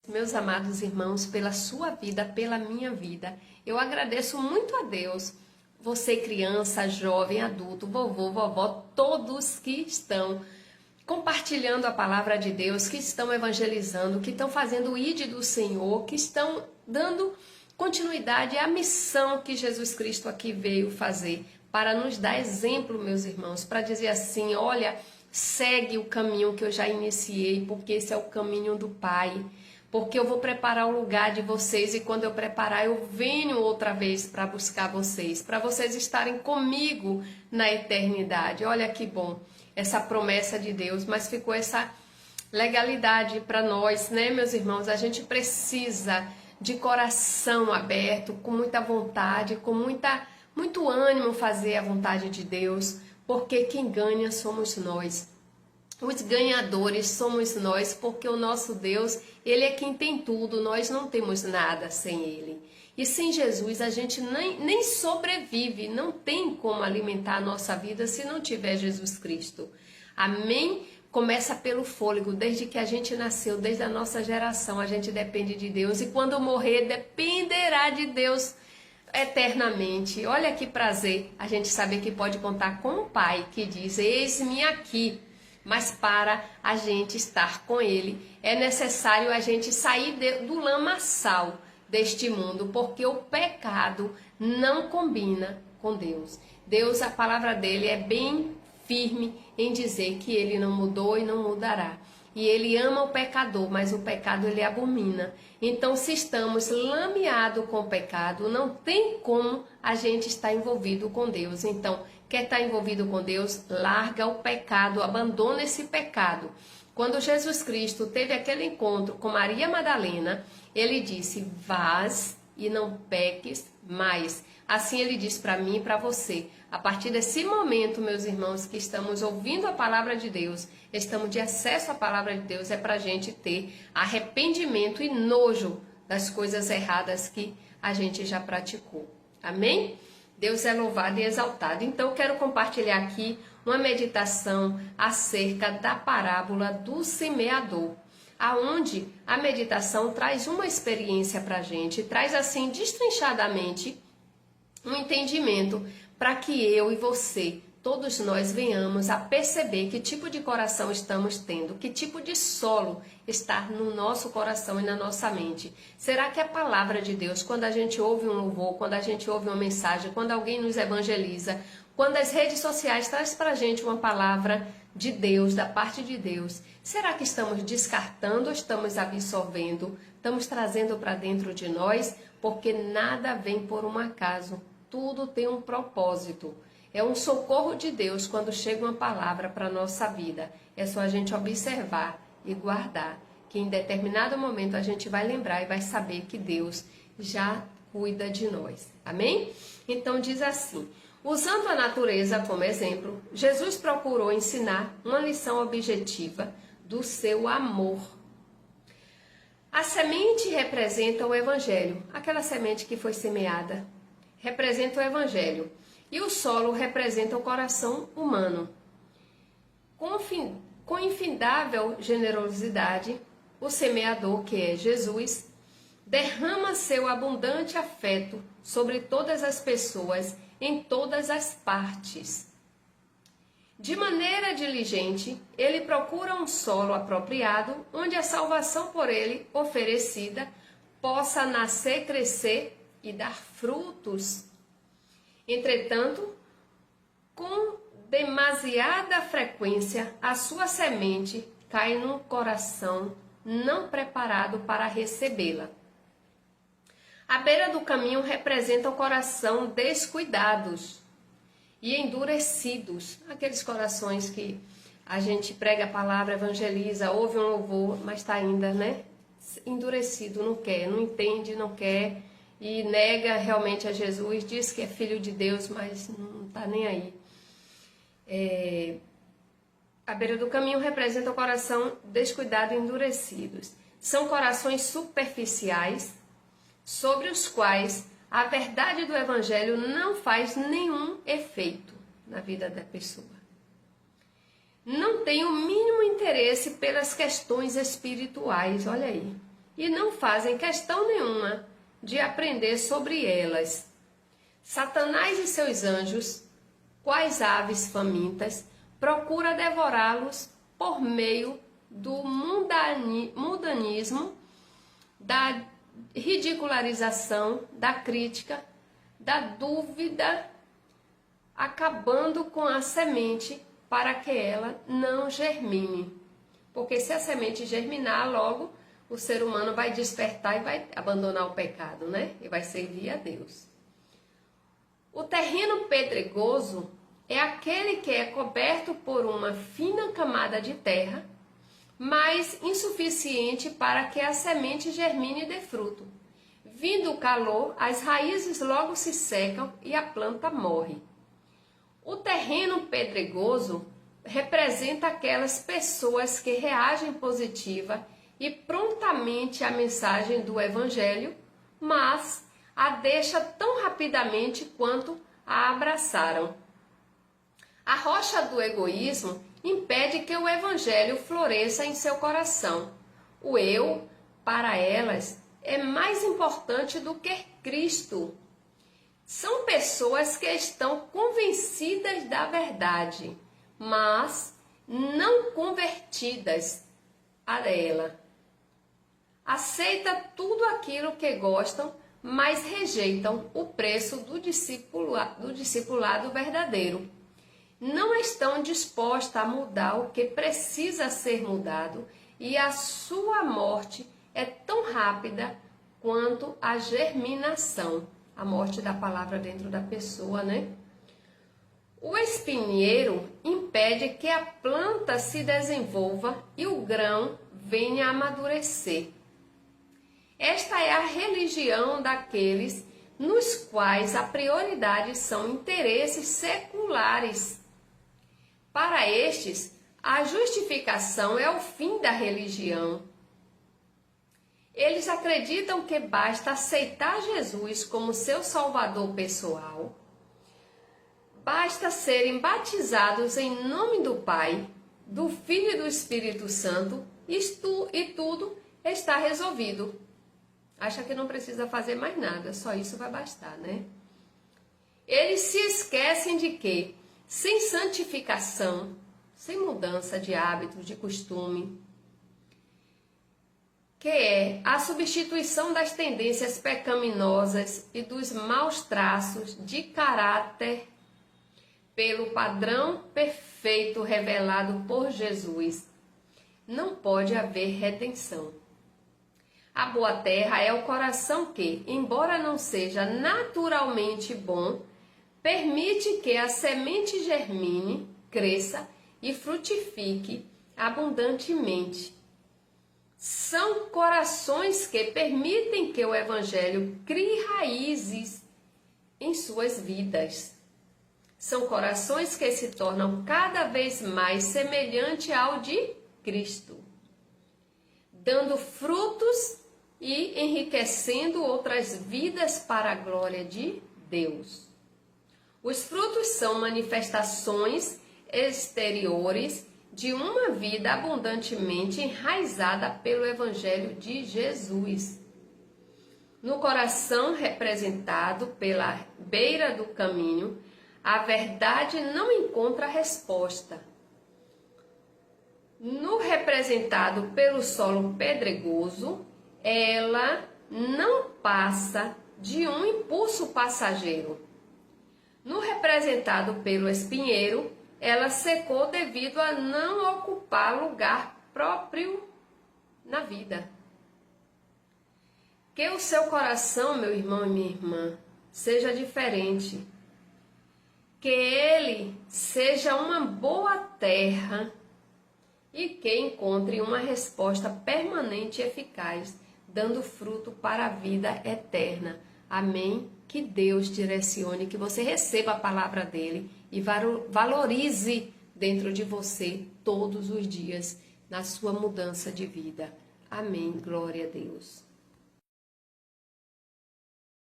Meus amados irmãos, pela sua vida, pela minha vida. Eu agradeço muito a Deus. Você, criança, jovem, adulto, vovô, vovó, todos que estão compartilhando a palavra de Deus, que estão evangelizando, que estão fazendo o ID do Senhor, que estão dando continuidade à missão que Jesus Cristo aqui veio fazer, para nos dar exemplo, meus irmãos, para dizer assim, olha, segue o caminho que eu já iniciei, porque esse é o caminho do Pai. Porque eu vou preparar o lugar de vocês e quando eu preparar eu venho outra vez para buscar vocês, para vocês estarem comigo na eternidade. Olha que bom essa promessa de Deus, mas ficou essa legalidade para nós, né, meus irmãos? A gente precisa de coração aberto, com muita vontade, com muito ânimo fazer a vontade de Deus, porque quem ganha somos nós. Os ganhadores somos nós, porque o nosso Deus, Ele é quem tem tudo, nós não temos nada sem Ele. E sem Jesus a gente nem sobrevive, não tem como alimentar a nossa vida se não tiver Jesus Cristo. Amém? Começa pelo fôlego, desde que a gente nasceu, desde a nossa geração, a gente depende de Deus. E quando morrer, dependerá de Deus eternamente. Olha que prazer a gente saber que pode contar com o Pai, que diz, eis-me aqui. Mas para a gente estar com Ele, é necessário a gente sair do lamaçal deste mundo, porque o pecado não combina com Deus. Deus, a palavra dele é bem firme em dizer que Ele não mudou e não mudará. E Ele ama o pecador, mas o pecado Ele abomina. Então, se estamos lameados com o pecado, não tem como a gente estar envolvido com Deus. Então, quer estar envolvido com Deus, larga o pecado, abandona esse pecado. Quando Jesus Cristo teve aquele encontro com Maria Madalena, ele disse, vás e não peques mais. Assim ele diz para mim e para você. A partir desse momento, meus irmãos, que estamos ouvindo a palavra de Deus, estamos de acesso à palavra de Deus, é para a gente ter arrependimento e nojo das coisas erradas que a gente já praticou. Amém? Deus é louvado e exaltado. Então, eu quero compartilhar aqui uma meditação acerca da parábola do semeador, aonde a meditação traz uma experiência para a gente, traz assim, destrinchadamente, um entendimento para que eu e você, todos nós venhamos a perceber que tipo de coração estamos tendo, que tipo de solo está no nosso coração e na nossa mente. Será que a palavra de Deus, quando a gente ouve um louvor, quando a gente ouve uma mensagem, quando alguém nos evangeliza, quando as redes sociais trazem para a gente uma palavra de Deus, da parte de Deus, será que estamos descartando ou estamos absorvendo, estamos trazendo para dentro de nós? Porque nada vem por um acaso, tudo tem um propósito. É um socorro de Deus quando chega uma palavra para a nossa vida. É só a gente observar e guardar, que em determinado momento a gente vai lembrar e vai saber que Deus já cuida de nós. Amém? Então diz assim, usando a natureza como exemplo, Jesus procurou ensinar uma lição objetiva do seu amor. A semente representa o Evangelho, aquela semente que foi semeada, representa o Evangelho. E o solo representa o coração humano. Com infindável generosidade, o semeador, que é Jesus, derrama seu abundante afeto sobre todas as pessoas, em todas as partes. De maneira diligente, ele procura um solo apropriado, onde a salvação por ele oferecida possa nascer, crescer e dar frutos. Entretanto, com demasiada frequência, a sua semente cai num coração não preparado para recebê-la. A beira do caminho representa o coração descuidados e endurecidos, aqueles corações que a gente prega a palavra, evangeliza, ouve um louvor, mas está ainda, né, endurecido, não quer, não entende, não quer, e nega realmente a Jesus, diz que é filho de Deus, mas não está nem aí. A beira do caminho representa o coração descuidado e endurecidos. São corações superficiais, sobre os quais a verdade do Evangelho não faz nenhum efeito na vida da pessoa. Não tem o mínimo interesse pelas questões espirituais, olha aí. e não fazem questão nenhuma de aprender sobre elas. Satanás e seus anjos, quais aves famintas, procura devorá-los por meio do mundanismo, da ridicularização, da crítica, da dúvida, acabando com a semente para que ela não germine. Porque se a semente germinar, logo o ser humano vai despertar e vai abandonar o pecado, né? E vai servir a Deus. O terreno pedregoso é aquele que é coberto por uma fina camada de terra, mas insuficiente para que a semente germine e dê fruto. Vindo o calor, as raízes logo se secam e a planta morre. O terreno pedregoso representa aquelas pessoas que reagem positiva e prontamente à mensagem do Evangelho, mas a deixa tão rapidamente quanto a abraçaram. A rocha do egoísmo impede que o Evangelho floresça em seu coração. O eu, para elas, é mais importante do que Cristo. São pessoas que estão convencidas da verdade, mas não convertidas a ela. Aceita tudo aquilo que gostam, mas rejeitam o preço do discipulado verdadeiro. Não estão dispostas a mudar o que precisa ser mudado e a sua morte é tão rápida quanto a germinação, a morte da palavra dentro da pessoa, né? O espinheiro impede que a planta se desenvolva e o grão venha a amadurecer. Esta é a religião daqueles nos quais a prioridade são interesses seculares. Para estes, a justificação é o fim da religião. Eles acreditam que basta aceitar Jesus como seu Salvador pessoal, basta serem batizados em nome do Pai, do Filho e do Espírito Santo, e tudo está resolvido. Acha que não precisa fazer mais nada, só isso vai bastar, né? Eles se esquecem de que, sem santificação, sem mudança de hábitos, de costume, que é a substituição das tendências pecaminosas e dos maus traços de caráter pelo padrão perfeito revelado por Jesus, não pode haver redenção. A boa terra é o coração que, embora não seja naturalmente bom, permite que a semente germine, cresça e frutifique abundantemente. São corações que permitem que o Evangelho crie raízes em suas vidas. São corações que se tornam cada vez mais semelhante ao de Cristo, dando frutos e enriquecendo outras vidas para a glória de Deus. Os frutos são manifestações exteriores de uma vida abundantemente enraizada pelo Evangelho de Jesus. No coração representado pela beira do caminho, a verdade não encontra resposta. No representado pelo solo pedregoso, ela não passa de um impulso passageiro. No representado pelo espinheiro, ela secou devido a não ocupar lugar próprio na vida. Que o seu coração, meu irmão e minha irmã, seja diferente. Que ele seja uma boa terra e que encontre uma resposta permanente e eficaz, dando fruto para a vida eterna. Amém? Que Deus direcione, que você receba a palavra dele e valorize dentro de você todos os dias na sua mudança de vida. Amém. Glória a Deus.